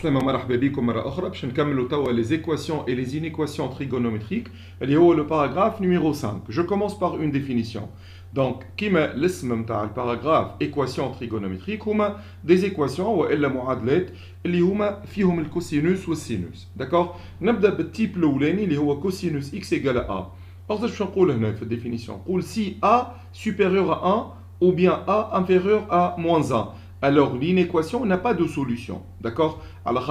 عسلامة مرحبا بكم مرة أخرى باش نكملوا توا les équations et les inéquations trigonométriques اللي هو le paragraphe numéro 5. Je commence par une définition. Donc كيما الاسم نتاع الباراغراف équations trigonométriques هما des équations والا معادلات اللي هما فيهم الكوسينوس والسينوس. داكور؟ نبدا بالتيب الاولاني اللي هو كوسينوس x égale à a. Alors باش نقول هنا في الديفينيسيون نقول si a supérieur à 1 ou bien a inférieur à moins 1. Alors l'inéquation n'a pas de solution. D'accord? Alors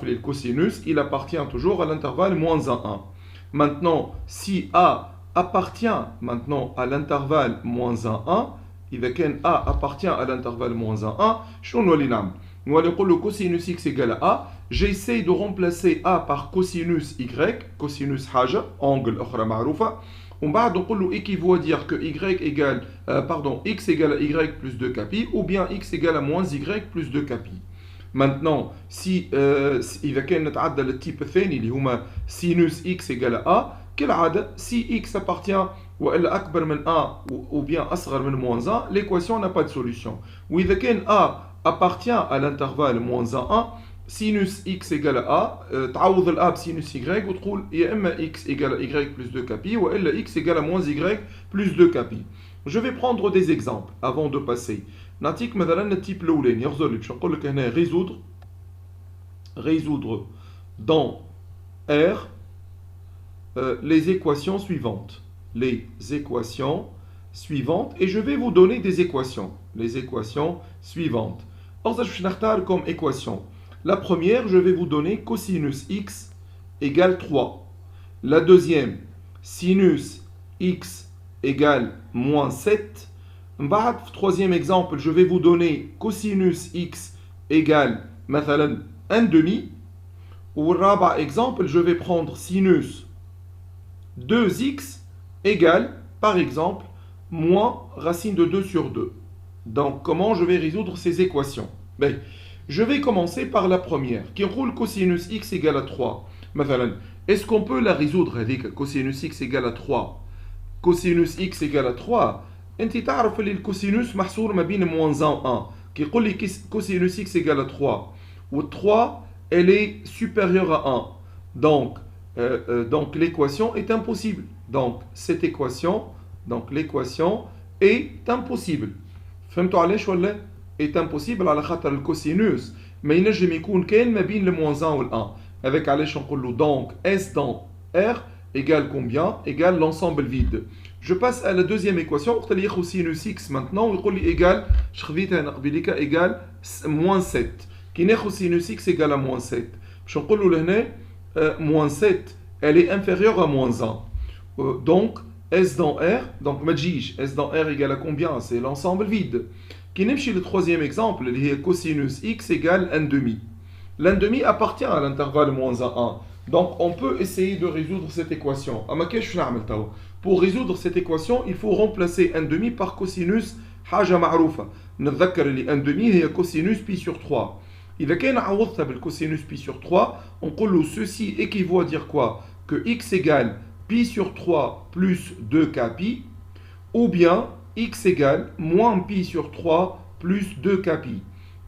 le cosinus, il appartient toujours à l'intervalle moins 1, 1. Maintenant, si A appartient maintenant à l'intervalle moins 1, 1, إذا A appartient à l'intervalle moins 1, 1, شنو نولي نعمل؟ نولي نقول له cosinus x égale à A. J'essaie de remplacer A par cosinus y, cosinus حاجة, angle أخرى معروفة. On va donc équivaut à dire que x égale à y plus 2 capi ou bien x égale à moins y plus 2 capi. Maintenant, si إذا كان نتعدى للتيب الثاني اللي هما sinus x égale à a, كالعادة si x appartient وإلا أكبر من a ou bien أصغر من moins 1, l'équation n'a pas de solution. وإذا كان a appartient à l'intervalle moins 1, 1, sinus x égale à a, تعوض الا بسينوس y وتقول يا اما x égale à y plus 2 capi ou الا x égale à moins y plus 2 capi. Je vais prendre des exemples avant de passer. نعطيك مثلا التيب الاولاني يغزر لي باش نقول لك هنا résoudre dans R les équations suivantes. Les équations suivantes et je vais vous donner des équations. Les équations suivantes. Alors ça je vais نختار comme équation. La première, je vais vous donner cosinus x égale 3. La deuxième, sinus x égale moins 7. Troisième exemple, je vais vous donner cosinus x égale مثلا 1 demi. Ou le exemple, je vais prendre sinus 2x égale, par exemple, moins racine de 2 sur 2. Donc, comment je vais résoudre ces équations? Ben, je vais commencer par la première, qui roule cosinus x égale à 3. Est-ce qu'on peut la résoudre avec cosinus x égale à 3? Cosinus x égale à 3. انت تعرف اللي الكوسينوس محصور ما بين moins 1 1 qui يقول لي cosinus x égale à 3 و 3 elle est supérieure à 1. Donc l'équation est impossible. Donc cette équation, l'équation est impossible. فهمتوا علاش ولا؟ est impossible على خاطر الكوسينوس ما ينجم يكون كان ما بين le moins 1 و 1. Avec علاش نقول له donc S dans R égale combien? Égale l'ensemble vide. Je passe à la deuxième équation. وقت اللي ياخذ sinus x maintenant ويقول لي égale شخذيتها انا قبيليكا égale moins 7. كي ناخذ sinus x égale à moins 7 باش نقول له لهنا moins 7 elle est inférieure à moins 1. Donc S dans R, donc ما تجيش S dans R égale à combien? C'est l'ensemble vide. Qui n'est pas le troisième exemple, le cosinus x égale 1 demi. L'un demi appartient à l'intervalle moins 1, 1. Donc on peut essayer de résoudre cette équation. Pour résoudre cette équation, il faut remplacer 1 demi par cosinus حاجة معروفة. نتذكر اللي 1 demi هي cosinus pi sur 3. إذا كان عوضتها بالcosinus pi sur 3, on dit ceci équivaut à dire quoi? Que x égale pi sur 3 plus 2k pi, ou bien x égale moins pi sur 3 plus 2k pi.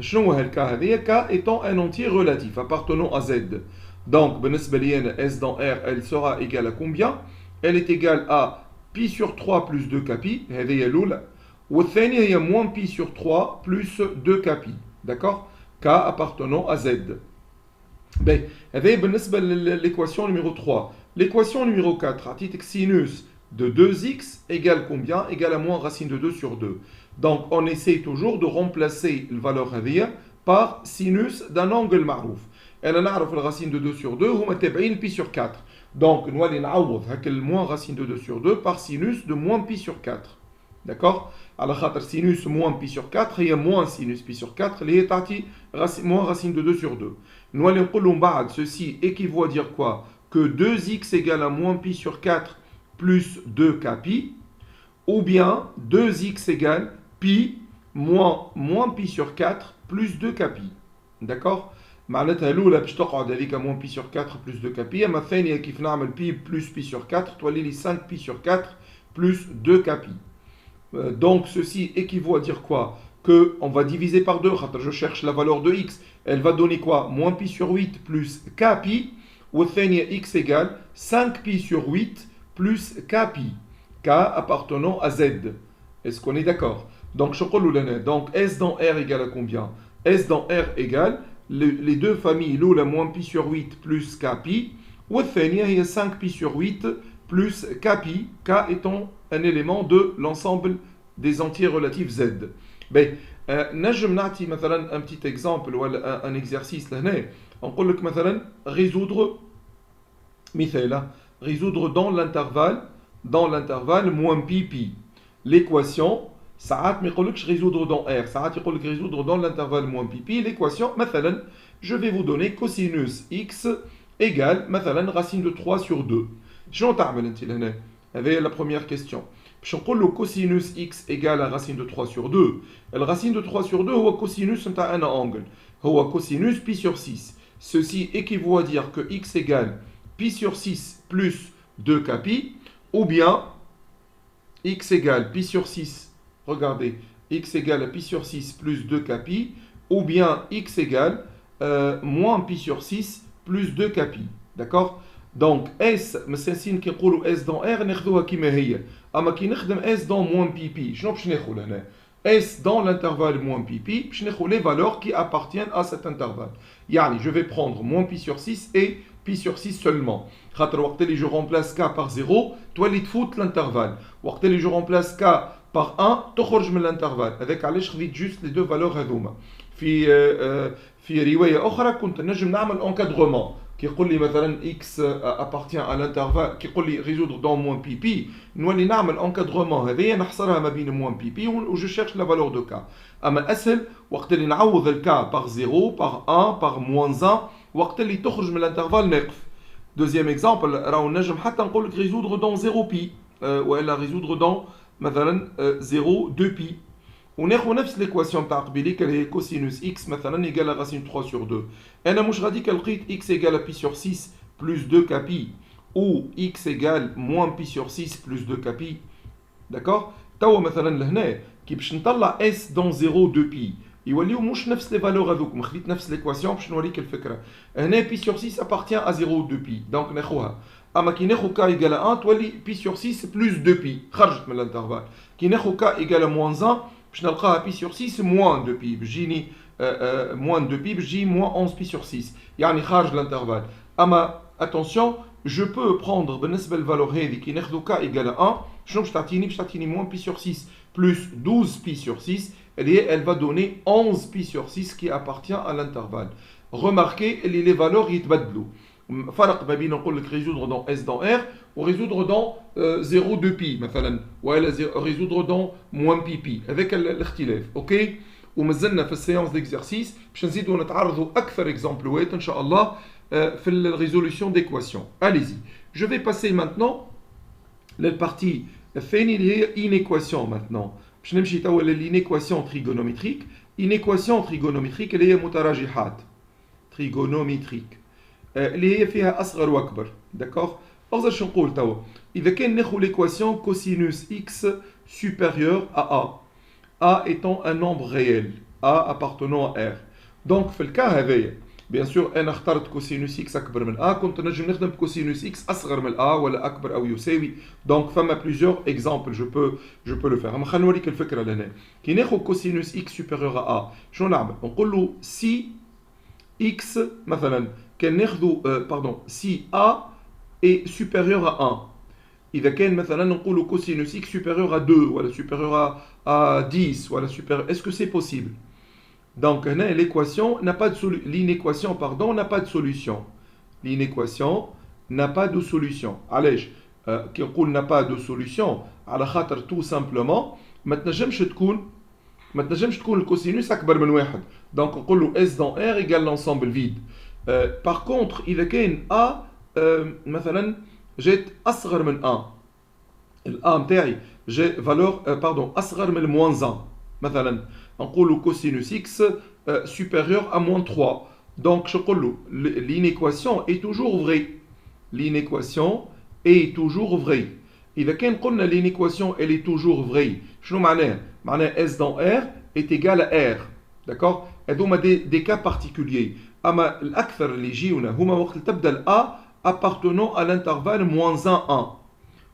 شنو هو الكا هذه؟ k étant un entier relatif appartenant à z. Donc بالنسبة لي S dans R elle sera égale à combien? Elle est égale à pi sur 3 plus 2k pi. هذه هي الأولى. والثانية هي moins pi sur 3 plus 2k pi. D'accord? K appartenant à z. Ben, هذه بالنسبة l'équation numéro 3. L'équation numéro 4, عطيتك sinus de 2x égale combien? Égale à moins racine de 2 sur 2. Donc on essaie toujours de remplacer la valeur هذه par sinus d'un angle معروف. أنا نعرف الرacine de 2 sur 2 هما تابعين pi sur 4. Donc نولي نعوض هاك moins racine de 2 sur 2 par sinus de moins pi sur 4. D'accord? على خاطر sinus moins pi sur 4 هي moins sinus pi sur 4 اللي هي تعطي moins racine de 2 sur 2. نولي نقولوا من بعد ceci équivaut à dire quoi? Que 2x égale à moins pi sur 4 plus 2k pi, ou bien 2x égale pi moins pi sur 4 plus 2k pi. D'accord? معناتها الاولى باش تقعد هذيك moins pi sur 4 plus 2k pi, اما الثانيه كيف نعمل pi plus pi sur 4 تولي لي 5 pi sur 4 plus 2k pi. Donc ceci équivaut à dire quoi? que on va diviser par 2, je cherche la valeur de x, elle va donner quoi? Moins pi sur 8 plus k pi, ou x égale 5 pi sur 8 plus k pi, k appartenant à z. Est-ce qu'on est d'accord? Donc, donc S dans R égale à combien? S dans R égale les deux familles, la moins pi sur 8 plus k pi, ou il y a 5 pi sur 8 plus k pi, k étant un élément de l'ensemble des entiers relatifs z. Ben, نجم نعطي مثلا un petit exemple ou un exercice لهنا نقول لك مثلا résoudre dans l'intervalle moins pi pi l'équation ساعات ما يقولكش résoudre dans R ساعات يقولك résoudre dans l'intervalle moins pi pi l'équation مثلا je vais vous donner cosinus x égale مثلا racine de 3 sur 2 شنو تعمل انت لهنا هذه la première question باش نقول له cosinus x égale à racine de 3 sur 2 الرacine de 3 sur 2 هو cosinus نتاع un angle هو cosinus pi sur 6 ceci équivaut à dire que x égale pi sur 6 plus 2k pi ou bien x égale pi sur 6 regardez x égale à pi sur 6 plus 2k pi ou bien x égale moins pi sur 6 plus 2k pi d'accord donc S مسنسين كي نقولوا S dans R ناخذوها كيما هي اما كي نخدم S dans moins pi pi شنو باش ناخذ هنا S dans l'intervalle moins pi pi باش ناخذ les valeurs qui appartiennent à cet intervalle يعني je vais prendre moins pi sur 6 et pi sur 6 seulement خاطر وقت اللي je remplace k par 0 تولي تفوت l'intervalle وقت اللي je remplace k par 1 تخرج من l'intervalle هذاك علاش خذيت juste les deux valeurs هذوما في روايه اخرى كنت نجم نعمل encadrement qui يقول لي مثلا x appartient à l'intervalle qui يقول لي résoudre dans moins pi pi نولي نعمل encadrement هذيا نحصرها ما بين moins pi pi و je cherche la valeur de k اما اسهل وقت اللي نعوض ال k par 0 par 1 par moins 1 وقت اللي تخرج من l'intervalle نقف deuxième exemple راهو نجم حتى نقول لك résoudre dans 0 pi والا résoudre dans مثلا 0 2 pi وناخذ نفس ليكواسيون تاع قبيليك اللي هي كوسينوس اكس مثلا ايكال راسين 3 sur 2 انا مش غادي لقيت اكس ايكال بي sur 6 plus 2 k pi ou x égale moins pi sur 6 plus 2 k pi d'accord توا مثلا لهنا كي باش نطلع s dans 0 2 pi يوليو مش نفس لي فالور هذوك ما خديت نفس ليكواسيون باش نوريك الفكره هنا بي sur 6 appartient à 0 2 pi دونك ناخذها اما كي ناخذ k égale 1 تولي بي sur 6 plus 2 pi خرجت من الانترفال كي ناخذ k égale moins 1 باش نلقاها pi sur 6 moins 2 pi بجيني moins 2 pi بجي moins 11 pi sur 6 يعني خارج الانترفال اما attention je peux prendre بالنسبه للفالور هذه كي ناخذ k égale 1 شنو باش تعطيني moins pi sur 6 plus 12 pi sur 6 elle va donner 11 pi sur 6 qui appartient à l'intervalle remarquez les valeurs يتبدلوا فرق ما بين نقول لك résoudre dans S dans R ou résoudre dans 0 2 pi مثلا ولا résoudre dans moins pi pi avec الاختلاف اوكي ومازلنا في السيونس ديكزرسيس باش نزيدوا نتعرضوا اكثر اكزامبلوات ان شاء الله في الريزولوشن ديكواسيون allez-y je vais passer maintenant للبارتي الثانيه اللي هي inéquation maintenant باش نمشي توا للإينيكواسيون تريغونومتريك إينيكواسيون تريغونومتريك اللي هي متراجحات تريغونومتريك اللي هي فيها اصغر واكبر داكوغ اغزر شنو نقول توا اذا كان ناخذ ليكواسيون كوسينوس اكس supérieur à a étant un nombre réel a appartenant à r donc في الكا هذايا bien sûr انا اخترت كوسينوس اكس اكبر من a كنت نجم نخدم كوسينوس اكس اصغر من a ولا اكبر او يساوي donc فما plusieurs exemples je peux le faire اما خلينا نوريك الفكره لهنا كي ناخذ كوسينوس اكس supérieur à a شنو نعمل نقول له سي x مثلا كان ناخذوا si a est supérieur à 1 إذا كان مثلا نقولوا cosinus x supérieur à 2 ولا supérieur à 10 ولا supérieur est-ce que c'est possible donc هنا l'équation n'a pas de l'inéquation pardon n'a pas de solution l'inéquation n'a pas de solution علاش كي نقول n'a pas de solution على خاطر tout simplement ما تنجمش تكون الكوسينوس أكبر من واحد donc نقول له s dans r égale l'ensemble vide par contre إذا كان a مثلا جات أصغر من 1 ال a متاعي جا valeur أصغر من moins 1 مثلا نقول cosinus x supérieur à moins 3 donc je نقول l'inéquation est toujours vraie l'inéquation est toujours vraie إذا كان قلنا l'inéquation elle est toujours vraie شنو معناها؟ معناها s dans r est égal à R. D'accord? Et donc, des cas particuliers. أما الأكثر اللي يجيونا هما وقت تبدأ ال A appartenant à l'intervalle moins 1, 1.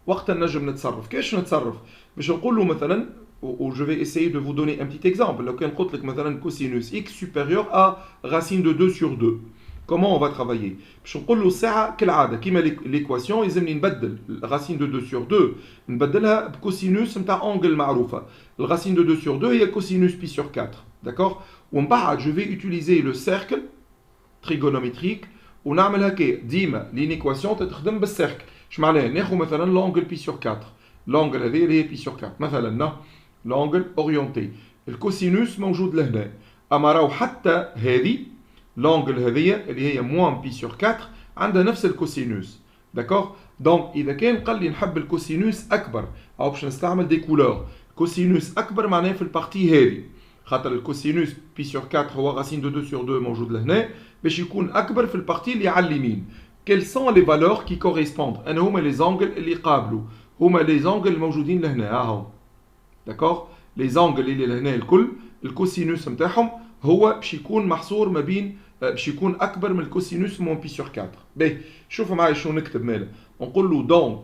وقت نجم نتصرف. كيفاش نتصرف؟ باش نقول له مثلا je vais essayer de vous donner un petit exemple. لو كان قلت لك مثلا cosinus x supérieur à racine de 2 sur 2. Comment on va travailler? باش نقول له الساعة كالعادة كيما l'équation يلزمني نبدل racine de 2 sur 2 نبدلها بكوسينوس نتاع angle معروفة. racine de 2 sur 2 هي cosinus pi sur 4. D'accord? ومن بعد je vais utiliser le cercle trigonométrique ونعمل هكا ديما لينيكواسيون تخدم بالسيركل. اش معناه؟ ناخذ مثلا لونجل بي سور 4. لونجل هذه اللي هي بي سور 4 مثلا لونجل اورينتي. الكوسينوس موجود لهنا. اما راهو حتى هذه لونجل هذه اللي هي موان بي سور 4 عندها نفس الكوسينوس. داكوغ؟ دونك اذا كان قال لي نحب الكوسينوس اكبر او باش نستعمل دي كولور. كوسينوس اكبر معناه في البارتي هذه. خاطر الكوسينوس بي سور 4 هو راسين دو 2 sur 2 موجود لهنا باش يكون اكبر في البارتي اللي على اليمين. Quelles sont les valeurs qui correspondent؟ انا هما لي زونغل اللي يقابلوا هما لي زونغل الموجودين لهنا هاهم. داكوغ؟ لي زونغل اللي لهنا الكل الكوسينوس نتاعهم هو باش يكون محصور ما بين باش يكون اكبر من الكوسينوس مون بي سور 4. باهي شوفوا معايا شنو نكتب مالا. نقول له دونك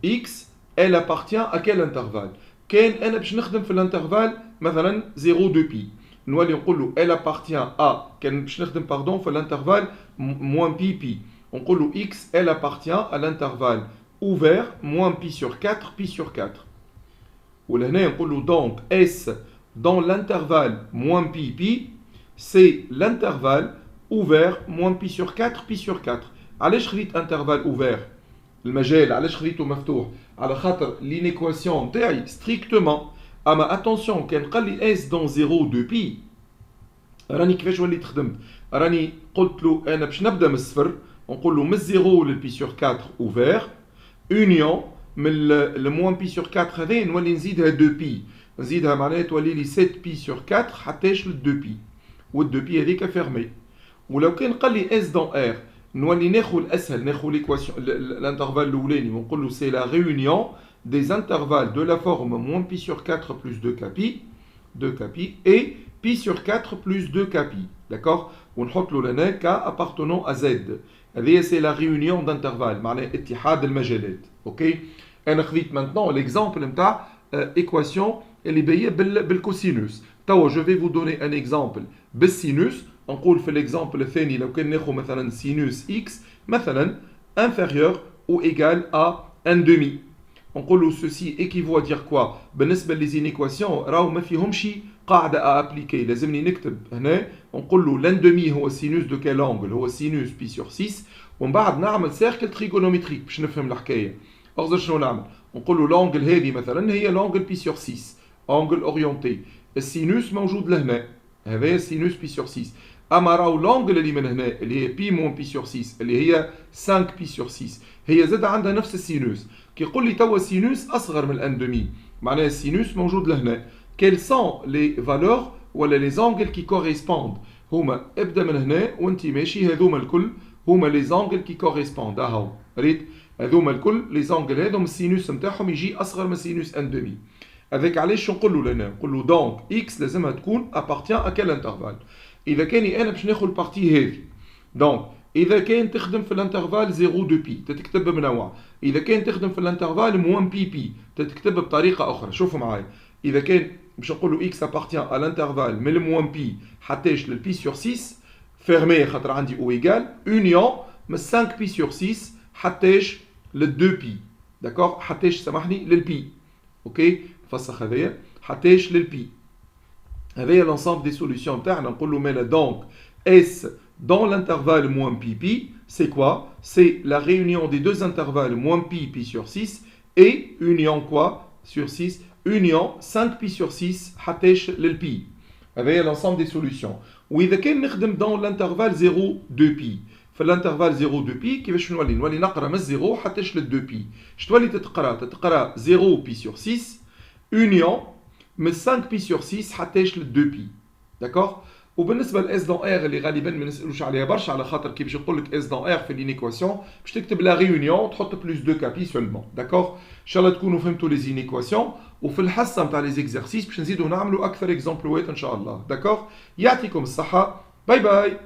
x elle appartient à quel intervalle؟ كان انا باش نخدم في الانترفال مثلا 0 2 بي نولي نقول له elle appartient à كان باش نخدم باردون في الانترفال moins pi pi نقول له x elle appartient à l'intervalle ouvert moins pi sur 4 pi sur 4 ولهنا نقول له donc s dans l'intervalle moins pi pi c'est l'intervalle ouvert moins pi sur 4 pi sur 4. علاش خديت intervalle ouvert؟ المجال علاش خديته مفتوح؟ على خاطر لينيكواسيون تاعي ستريكتومون اما اتونسيون كان قال لي اس دون 0 2 بي راني كيفاش وليت خدمت؟ راني قلت له انا باش نبدا من الصفر نقول له من 0 للبي سور 4 اوفير اونيون من الموان بي سور 4 هذه نولي نزيدها 2 بي نزيدها معناها تولي لي 7 بي سور 4 حتىش ل 2 بي وال 2 بي هذيك فيرمي. ولو كان قال لي اس دون ار نولي ناخذ الاسهل ناخذ ليكواسيون الانترفال الاولاني ونقول له سي لا ريونيون des intervalles de la forme moins pi sur 4 plus 2 capi et pi sur 4 plus 2 capi. D'accord? ونحط له لنا k appartenant à z. هذه c'est la réunion d'intervalles معناها اتحاد المجالات. اوكي؟ انا خذيت maintenant l'exemple نتاع équation اللي باهيه بالكوسينوس. توا je vais vous donner un exemple بالسينوس. نقول في l'exemple الثاني لو كان ناخذ مثلا sinus x مثلا inférieur ou égal à 1 demi. نقول له ceci équivaut à dire quoi؟ بالنسبه للزينيكواسيون راهو ما فيهمش قاعده ابليكي لازمني نكتب هنا نقول له لان دومي هو سينوس دو كال انجل هو سينوس بي سور 6 ومن بعد نعمل سيركل تريغونومتريك باش نفهم الحكايه. اغزر شنو نعمل؟ نقول له لونجل هذه مثلا هي لونجل بي سور 6 انجل اورينتي السينوس موجود لهنا هذا سينوس بي سور 6 اما راهو لونجل اللي من هنا اللي هي بي مون بي سور 6 اللي هي 5 بي سور 6 هي زاد عندها نفس السينوس. كي يقول لي توا سينوس اصغر من ان دومي معناها السينوس موجود لهنا. Quelles sont les valeurs ولا les angles qui correspondent؟ هما ابدا من هنا وانت ماشي هذوما الكل هما les angles qui correspondent. اهو ريت هذوما الكل les angles هذوما السينوس نتاعهم يجي اصغر من سينوس ان دومي. هذاك علاش شو نقول له لنا؟ نقول له دونك اكس لازمها تكون appartient à quel intervalle؟ اذا كان انا باش ناخذ البارتي هذه دونك إذا كان تخدم في الانترفال 0 2 بي تتكتب بنوع. إذا كان تخدم في الانترفال موان بي بي تتكتب بطريقة أخرى. شوفوا معايا إذا كان باش نقول له إكس appartient à الانترفال من الموان بي حتىش للبي سور 6 فيرمي خاطر عندي أو إيجال أونيون من 5 بي سور 6 حتىش لل 2 بي. داكوغ؟ حتىش سامحني للبي. أوكي؟ نفسخ هذايا حتىش للبي. هذايا l'ensemble des solutions تاعنا نقول له مالا دونك اس dans l'intervalle moins pi pi, c'est quoi? C'est la réunion des deux intervalles moins pi pi sur 6 et union quoi? Sur 6, union 5 pi sur 6 حتىش للبي. هذا l'ensemble des solutions. وإذا كان نخدم dans l'intervalle 0 2 pi. في الانترفال 0 2 بي كيفاش نولي نقرا من 0 حتىش لل 2 بي. اش تولي تتقرا 0 بي sur 6 union من 5 بي sur 6 حتىش لل 2 بي. D'accord? وبالنسبه لاس دون ار اللي غالبا ما نسالوش عليها برشا على خاطر كي باش يقول لك اس دون ار في لينيكواسيون باش تكتب لا ريونيون تحط بلوس دو كابي سولمون داكوغ ان شاء الله تكونوا فهمتوا لي زينيكواسيون وفي الحصه نتاع لي زيكزارسيس باش نزيدوا نعملوا اكثر اكزومبلوات ان شاء الله داكوغ يعطيكم الصحه باي باي